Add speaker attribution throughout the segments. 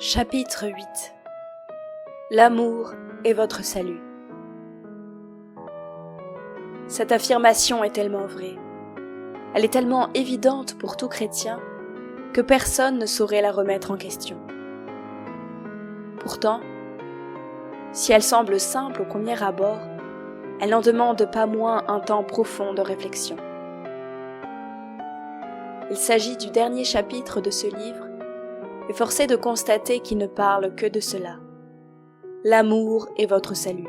Speaker 1: Chapitre 8. L'amour est votre salut. Cette affirmation est tellement vraie. Elle est tellement évidente pour tout chrétien que personne ne saurait la remettre en question. Pourtant, si elle semble simple au premier abord, elle n'en demande pas moins un temps profond de réflexion. Il s'agit du dernier chapitre de ce livre, et force est de constater qu'il ne parle que de cela. L'amour est votre salut.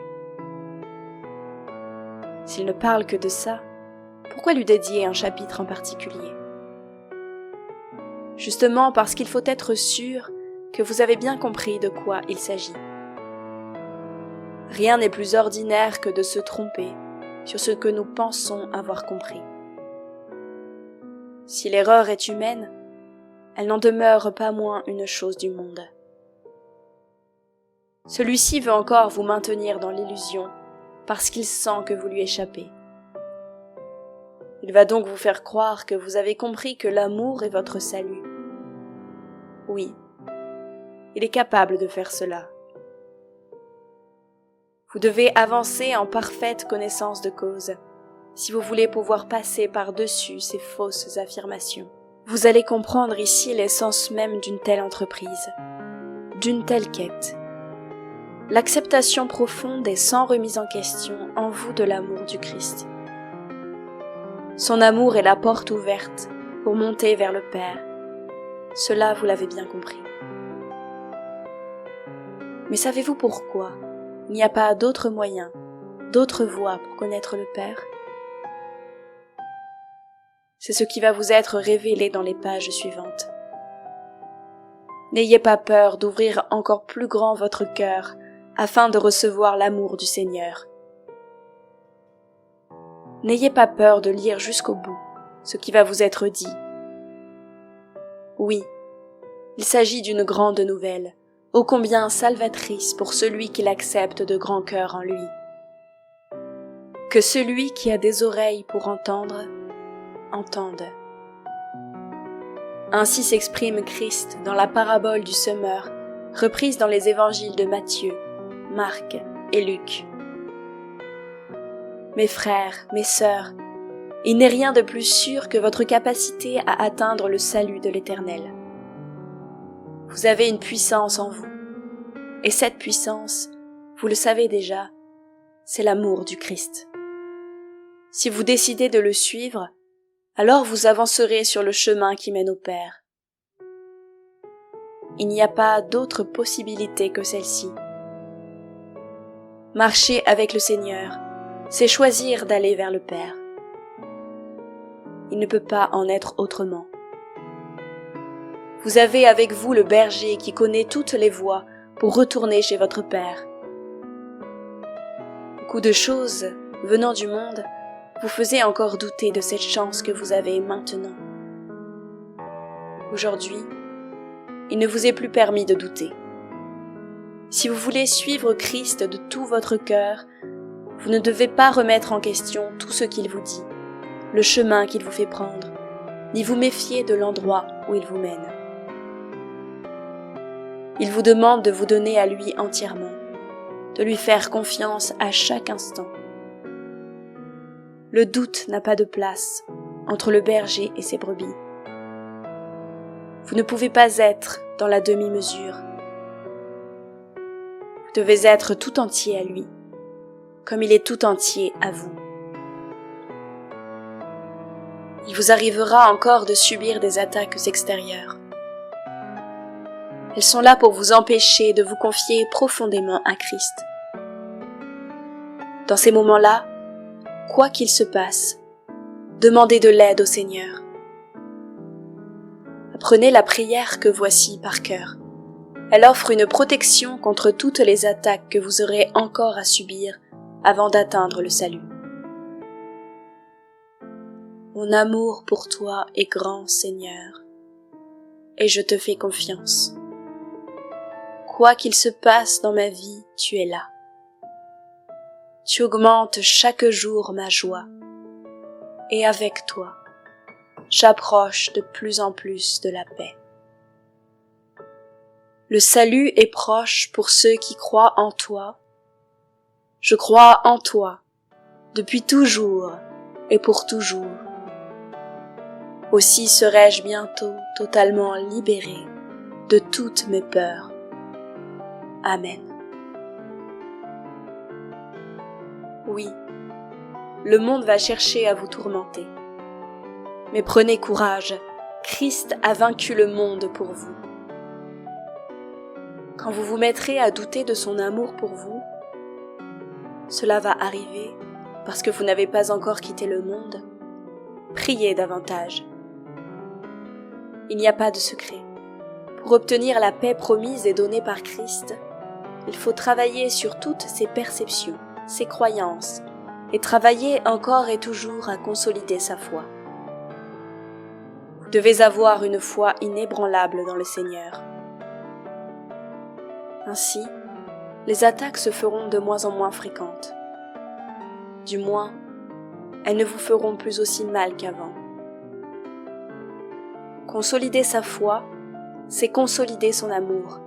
Speaker 1: S'il ne parle que de ça, pourquoi lui dédier un chapitre en particulier? Justement parce qu'il faut être sûr que vous avez bien compris de quoi il s'agit. Rien n'est plus ordinaire que de se tromper sur ce que nous pensons avoir compris. Si l'erreur est humaine, elle n'en demeure pas moins une chose du monde. Celui-ci veut encore vous maintenir dans l'illusion parce qu'il sent que vous lui échappez. Il va donc vous faire croire que vous avez compris que l'amour est votre salut. Oui, il est capable de faire cela. Vous devez avancer en parfaite connaissance de cause si vous voulez pouvoir passer par-dessus ces fausses affirmations. Vous allez comprendre ici l'essence même d'une telle entreprise, d'une telle quête. L'acceptation profonde et sans remise en question en vous de l'amour du Christ. Son amour est la porte ouverte pour monter vers le Père. Cela, vous l'avez bien compris. Mais savez-vous pourquoi il n'y a pas d'autre moyen, d'autre voie pour connaître le Père? C'est ce qui va vous être révélé dans les pages suivantes. N'ayez pas peur d'ouvrir encore plus grand votre cœur afin de recevoir l'amour du Seigneur. N'ayez pas peur de lire jusqu'au bout ce qui va vous être dit. Oui, il s'agit d'une grande nouvelle, ô combien salvatrice pour celui qui l'accepte de grand cœur en lui. Que celui qui a des oreilles pour entendre, entende. Ainsi s'exprime Christ dans la parabole du semeur, reprise dans les évangiles de Matthieu, Marc et Luc. Mes frères, mes sœurs, il n'est rien de plus sûr que votre capacité à atteindre le salut de l'Éternel. Vous avez une puissance en vous, et cette puissance, vous le savez déjà, c'est l'amour du Christ. Si vous décidez de le suivre, alors vous avancerez sur le chemin qui mène au Père. Il n'y a pas d'autre possibilité que celle-ci. Marcher avec le Seigneur, c'est choisir d'aller vers le Père. Il ne peut pas en être autrement. Vous avez avec vous le berger qui connaît toutes les voies pour retourner chez votre Père. Beaucoup de choses, venant du monde, vous faisiez encore douter de cette chance que vous avez maintenant. Aujourd'hui, il ne vous est plus permis de douter. Si vous voulez suivre Christ de tout votre cœur, vous ne devez pas remettre en question tout ce qu'il vous dit, le chemin qu'il vous fait prendre, ni vous méfier de l'endroit où il vous mène. Il vous demande de vous donner à lui entièrement, de lui faire confiance à chaque instant. Le doute n'a pas de place entre le berger et ses brebis. Vous ne pouvez pas être dans la demi-mesure. Vous devez être tout entier à lui, comme il est tout entier à vous. Il vous arrivera encore de subir des attaques extérieures. Elles sont là pour vous empêcher de vous confier profondément à Christ. Dans ces moments-là, quoi qu'il se passe, demandez de l'aide au Seigneur. Apprenez la prière que voici par cœur. Elle offre une protection contre toutes les attaques que vous aurez encore à subir avant d'atteindre le salut. Mon amour pour toi est grand, Seigneur, et je te fais confiance. Quoi qu'il se passe dans ma vie, tu es là. Tu augmentes chaque jour ma joie, et avec toi, j'approche de plus en plus de la paix. Le salut est proche pour ceux qui croient en toi. Je crois en toi, depuis toujours et pour toujours. Aussi serai-je bientôt totalement libéré de toutes mes peurs. Amen. Oui, le monde va chercher à vous tourmenter. Mais prenez courage, Christ a vaincu le monde pour vous. Quand vous vous mettrez à douter de son amour pour vous, cela va arriver parce que vous n'avez pas encore quitté le monde. Priez davantage. Il n'y a pas de secret. Pour obtenir la paix promise et donnée par Christ, il faut travailler sur toutes ses perceptions, ses croyances, et travailler encore et toujours à consolider sa foi. Vous devez avoir une foi inébranlable dans le Seigneur. Ainsi, les attaques se feront de moins en moins fréquentes. Du moins, elles ne vous feront plus aussi mal qu'avant. Consolider sa foi, c'est consolider son amour,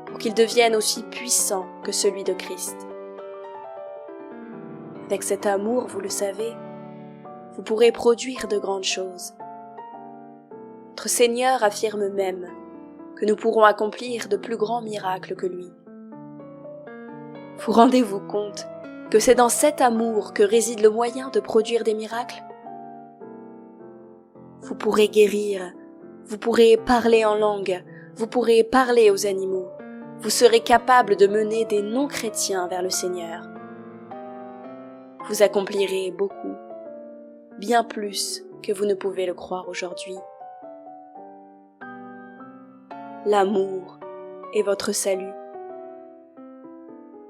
Speaker 1: pour qu'il devienne aussi puissant que celui de Christ. Avec cet amour, vous le savez, vous pourrez produire de grandes choses. Notre Seigneur affirme même que nous pourrons accomplir de plus grands miracles que lui. Vous rendez-vous compte que c'est dans cet amour que réside le moyen de produire des miracles? Vous pourrez guérir, vous pourrez parler en langue, vous pourrez parler aux animaux, vous serez capable de mener des non-chrétiens vers le Seigneur. Vous accomplirez beaucoup, bien plus que vous ne pouvez le croire aujourd'hui. L'amour est votre salut.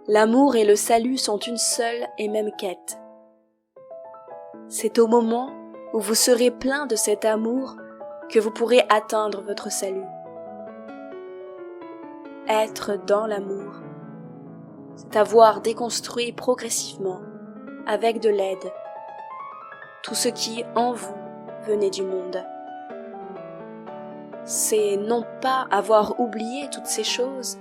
Speaker 1: L'amour et le salut sont une seule et même quête. C'est au moment où vous serez plein de cet amour que vous pourrez atteindre votre salut. Être dans l'amour, c'est avoir déconstruit progressivement, avec de l'aide, tout ce qui, en vous, venait du monde. C'est non pas avoir oublié toutes ces choses,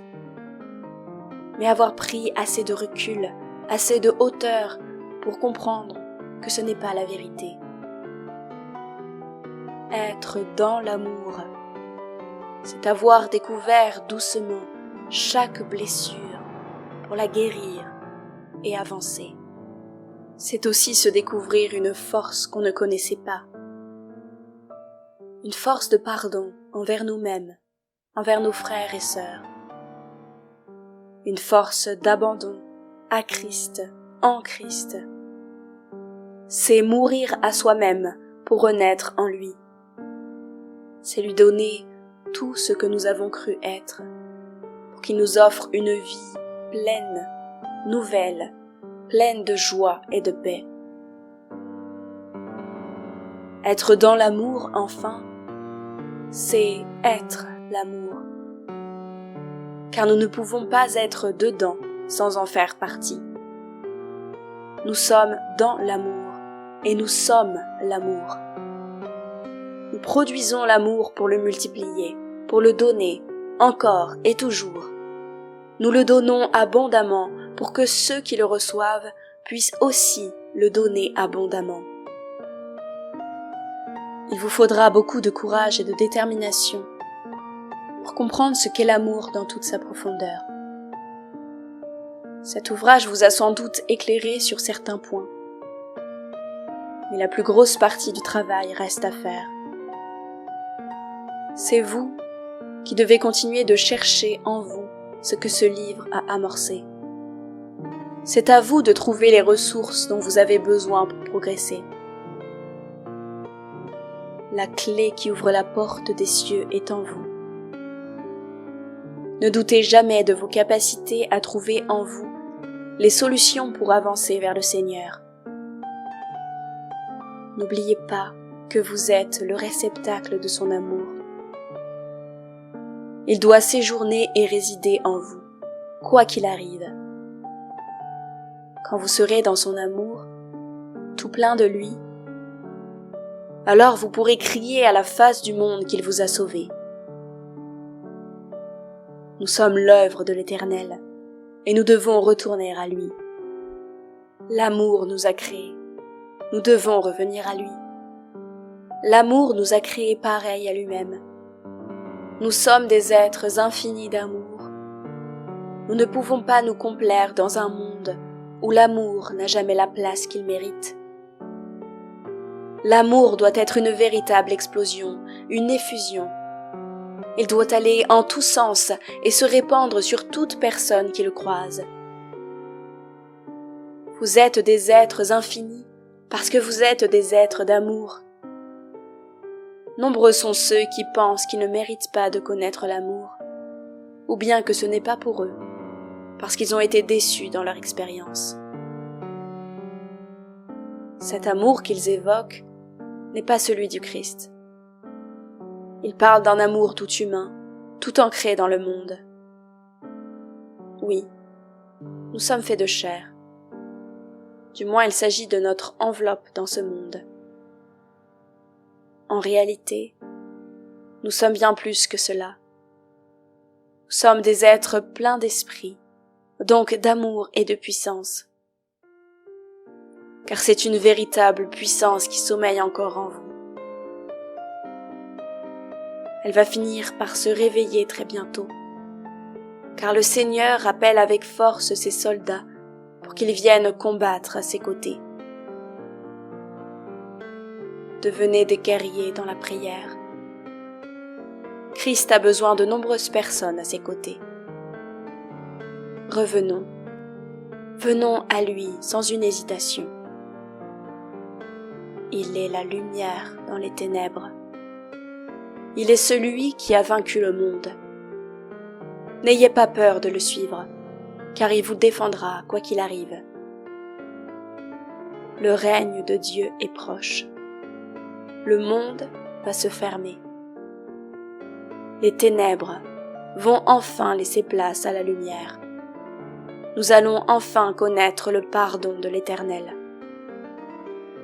Speaker 1: mais avoir pris assez de recul, assez de hauteur pour comprendre que ce n'est pas la vérité. Être dans l'amour, c'est avoir découvert doucement chaque blessure pour la guérir et avancer. C'est aussi se découvrir une force qu'on ne connaissait pas. Une force de pardon envers nous-mêmes, envers nos frères et sœurs. Une force d'abandon à Christ, en Christ. C'est mourir à soi-même pour renaître en lui. C'est lui donner tout ce que nous avons cru être, pour qu'il nous offre une vie pleine, nouvelle, pleine de joie et de paix. Être dans l'amour, enfin, c'est être l'amour. Car nous ne pouvons pas être dedans sans en faire partie. Nous sommes dans l'amour et nous sommes l'amour. Nous produisons l'amour pour le multiplier, pour le donner, encore et toujours. Nous le donnons abondamment pour que ceux qui le reçoivent puissent aussi le donner abondamment. Il vous faudra beaucoup de courage et de détermination pour comprendre ce qu'est l'amour dans toute sa profondeur. Cet ouvrage vous a sans doute éclairé sur certains points, mais la plus grosse partie du travail reste à faire. C'est vous qui devez continuer de chercher en vous ce que ce livre a amorcé. C'est à vous de trouver les ressources dont vous avez besoin pour progresser. La clé qui ouvre la porte des cieux est en vous. Ne doutez jamais de vos capacités à trouver en vous les solutions pour avancer vers le Seigneur. N'oubliez pas que vous êtes le réceptacle de son amour. Il doit séjourner et résider en vous, quoi qu'il arrive. Quand vous serez dans son amour, tout plein de lui, alors vous pourrez crier à la face du monde qu'il vous a sauvé. Nous sommes l'œuvre de l'Éternel, et nous devons retourner à lui. L'amour nous a créés, nous devons revenir à lui. L'amour nous a créés pareils à lui-même. Nous sommes des êtres infinis d'amour. Nous ne pouvons pas nous complaire dans un monde où l'amour n'a jamais la place qu'il mérite. L'amour doit être une véritable explosion, une effusion. Il doit aller en tous sens et se répandre sur toute personne qui le croise. Vous êtes des êtres infinis parce que vous êtes des êtres d'amour. Nombreux sont ceux qui pensent qu'ils ne méritent pas de connaître l'amour, ou bien que ce n'est pas pour eux, parce qu'ils ont été déçus dans leur expérience. Cet amour qu'ils évoquent n'est pas celui du Christ. Ils parlent d'un amour tout humain, tout ancré dans le monde. Oui, nous sommes faits de chair. Du moins il s'agit de notre enveloppe dans ce monde. En réalité, nous sommes bien plus que cela. Nous sommes des êtres pleins d'esprit, donc d'amour et de puissance. Car c'est une véritable puissance qui sommeille encore en vous. Elle va finir par se réveiller très bientôt, car le Seigneur appelle avec force ses soldats pour qu'ils viennent combattre à ses côtés. Devenez des guerriers dans la prière. Christ a besoin de nombreuses personnes à ses côtés. Revenons. Venons à lui sans une hésitation. Il est la lumière dans les ténèbres. Il est celui qui a vaincu le monde. N'ayez pas peur de le suivre, car il vous défendra quoi qu'il arrive. Le règne de Dieu est proche. Le monde va se fermer. Les ténèbres vont enfin laisser place à la lumière. Nous allons enfin connaître le pardon de l'Éternel.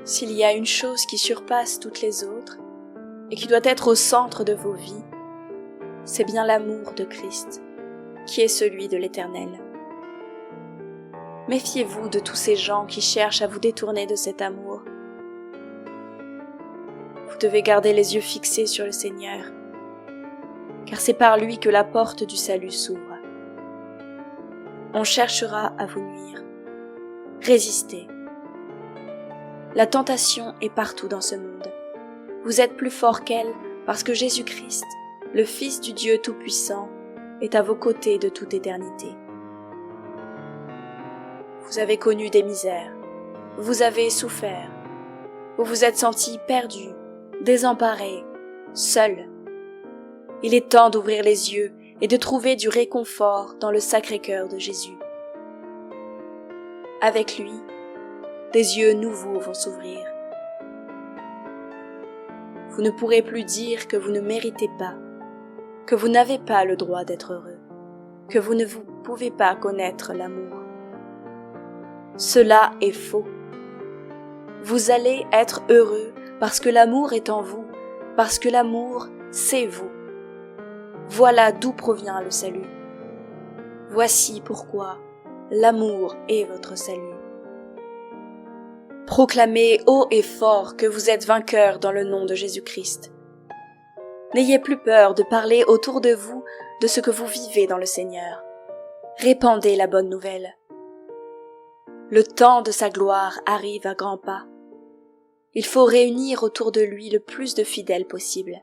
Speaker 1: S'il y a une chose qui surpasse toutes les autres et qui doit être au centre de vos vies, c'est bien l'amour de Christ, qui est celui de l'Éternel. Méfiez-vous de tous ces gens qui cherchent à vous détourner de cet amour. Vous devez garder les yeux fixés sur le Seigneur, car c'est par lui que la porte du salut s'ouvre. On cherchera à vous nuire. Résistez. La tentation est partout dans ce monde. Vous êtes plus fort qu'elle parce que Jésus-Christ, le Fils du Dieu Tout-Puissant, est à vos côtés de toute éternité. Vous avez connu des misères, vous avez souffert, vous vous êtes sentis perdus, désemparés, seuls. Il est temps d'ouvrir les yeux et de trouver du réconfort dans le Sacré-Cœur de Jésus. Avec lui, des yeux nouveaux vont s'ouvrir. Vous ne pourrez plus dire que vous ne méritez pas, que vous n'avez pas le droit d'être heureux, que vous ne pouvez pas connaître l'amour. Cela est faux. Vous allez être heureux parce que l'amour est en vous, parce que l'amour, c'est vous. Voilà d'où provient le salut. Voici pourquoi l'amour est votre salut. Proclamez haut et fort que vous êtes vainqueurs dans le nom de Jésus-Christ. N'ayez plus peur de parler autour de vous de ce que vous vivez dans le Seigneur. Répandez la bonne nouvelle. Le temps de sa gloire arrive à grands pas. Il faut réunir autour de lui le plus de fidèles possible.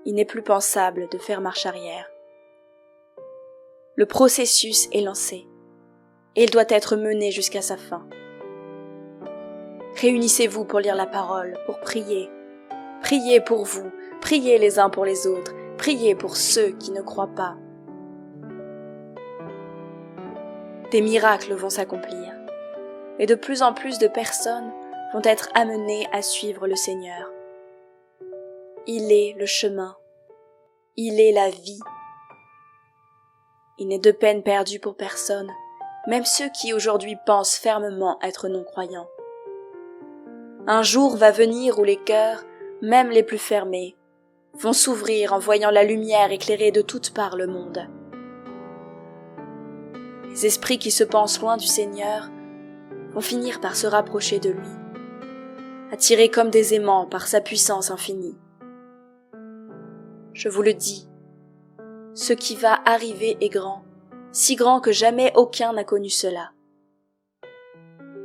Speaker 1: Il n'est plus pensable de faire marche arrière. Le processus est lancé, et il doit être mené jusqu'à sa fin. Réunissez-vous pour lire la parole, pour prier. Priez pour vous, priez les uns pour les autres, priez pour ceux qui ne croient pas. Des miracles vont s'accomplir, et de plus en plus de personnes vont être amenées à suivre le Seigneur. Il est le chemin, il est la vie. Il n'est de peine perdue pour personne, même ceux qui aujourd'hui pensent fermement être non-croyants. Un jour va venir où les cœurs, même les plus fermés, vont s'ouvrir en voyant la lumière éclairer de toutes parts le monde. Les esprits qui se pensent loin du Seigneur vont finir par se rapprocher de lui, attirés comme des aimants par sa puissance infinie. Je vous le dis, ce qui va arriver est grand, si grand que jamais aucun n'a connu cela.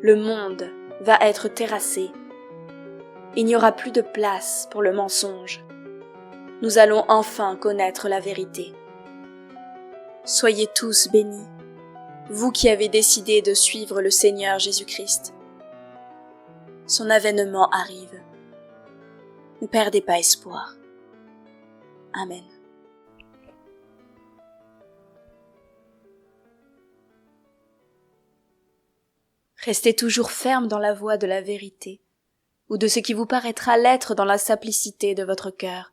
Speaker 1: Le monde va être terrassé. Il n'y aura plus de place pour le mensonge. Nous allons enfin connaître la vérité. Soyez tous bénis, vous qui avez décidé de suivre le Seigneur Jésus-Christ. Son avènement arrive. Ne perdez pas espoir. Amen. Restez toujours ferme dans la voie de la vérité, ou de ce qui vous paraîtra l'être dans la simplicité de votre cœur,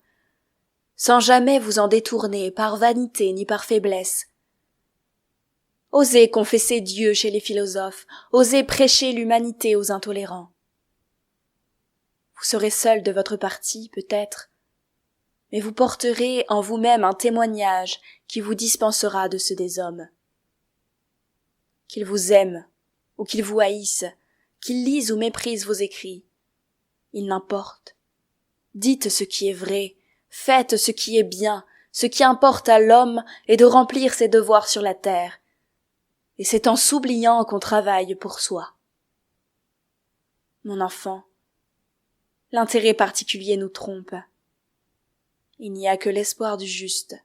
Speaker 1: sans jamais vous en détourner par vanité ni par faiblesse. Osez confesser Dieu chez les philosophes, osez prêcher l'humanité aux intolérants. Vous serez seul de votre parti, peut-être, mais vous porterez en vous-même un témoignage qui vous dispensera de ceux des hommes. Qu'ils vous aiment, ou qu'ils vous haïssent, qu'ils lisent ou méprisent vos écrits, il n'importe. Dites ce qui est vrai, faites ce qui est bien, ce qui importe à l'homme est de remplir ses devoirs sur la terre, et c'est en s'oubliant qu'on travaille pour soi. Mon enfant, l'intérêt particulier nous trompe. Il n'y a que l'espoir du juste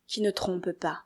Speaker 1: qui ne trompe pas.